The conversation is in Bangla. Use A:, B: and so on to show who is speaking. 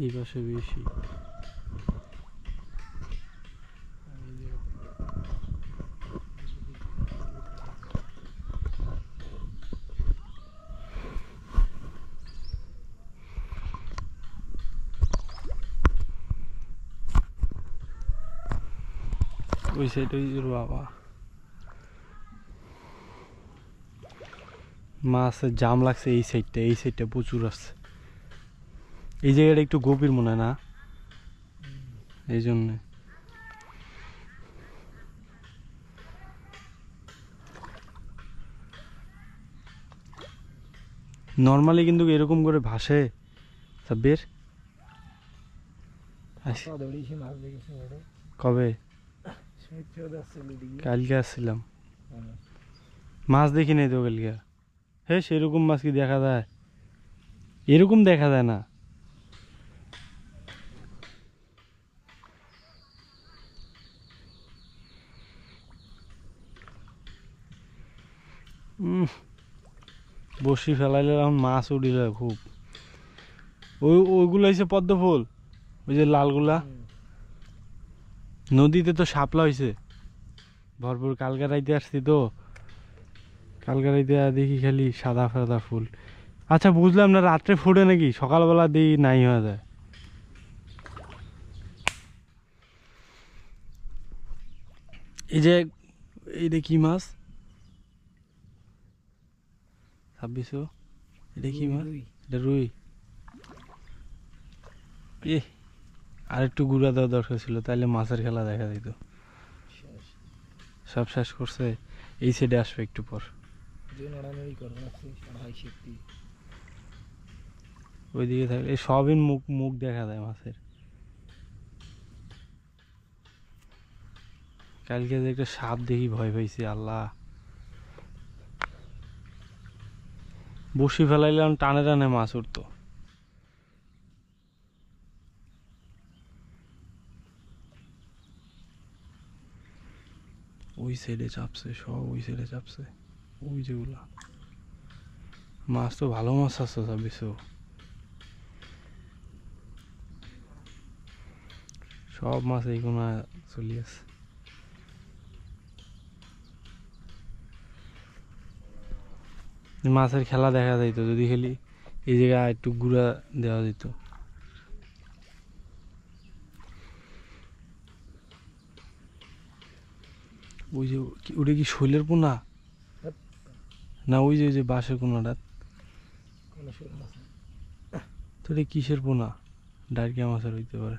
A: এই পাশে বেশি। ওই সাইডে বাবা মাছের জাম লাগছে। এই সাইডটা প্রচুর আছে। এই জায়গাটা একটু গভীর মনে হয় না, এই জন্য। নর্মালি কিন্তু এরকম করে ভাসে সাব্বির। কবে? কালকে আসছিলাম, মাছ দেখি নাই তো কালকে। হ্যাঁ, সেরকম মাছ কি দেখা যায়? এরকম দেখা যায় না। বসি ফেলাইলে এখন মাছ উঠিল খুব। ওইগুলো হয়েছে পদ্ম ফুল, ওই যে লালগুলা। নদীতে তো শাপলা হয়েছে ভরপুর। কালকে রাইতে আসছি তো, কালকে রাইতে দেখি খালি সাদা সাদা ফুল। আচ্ছা, বুঝলাম না রাত্রে ফুটে নাকি সকালবেলা দিই নাই হয়ে যায়। এই যে এইটা কি মাছ? 2600। এটা কি মাছ? এটা রুই। আর একটু গুঁড়া দেওয়া দরকার ছিল, তাইলে মাছের খেলা দেখা যেত। সব শেষ করছে। এই সাইডে আসবে একটু পর। ওইদিকে থাকলে সবই মুখ মুখ দেখা যায় মাছের। কালকে যে একটা সাপ দেখি ভয় পাইছি আল্লাহ। বসি ফেলাইলাম, টানে টানে মাছ উঠতো। ওই সাইডে চাপছে, সব ওই সাইডে চাপছে। ওই যেগুলা মাছ তো ভালো মাছ আছে 2600। সব মাছ এই কোনা চলি আছে। মাছের খেলা দেখা যাইতো যদি খালি এই জায়গায় একটু গুঁড়া দেওয়া যেত। ওই যে ওটা কি শৈলের পোনা না? ওই যে বাঁশের কোনাটা তো, এটা কিসের পোনা? ডারকিয়া মাছের হইতে পারে।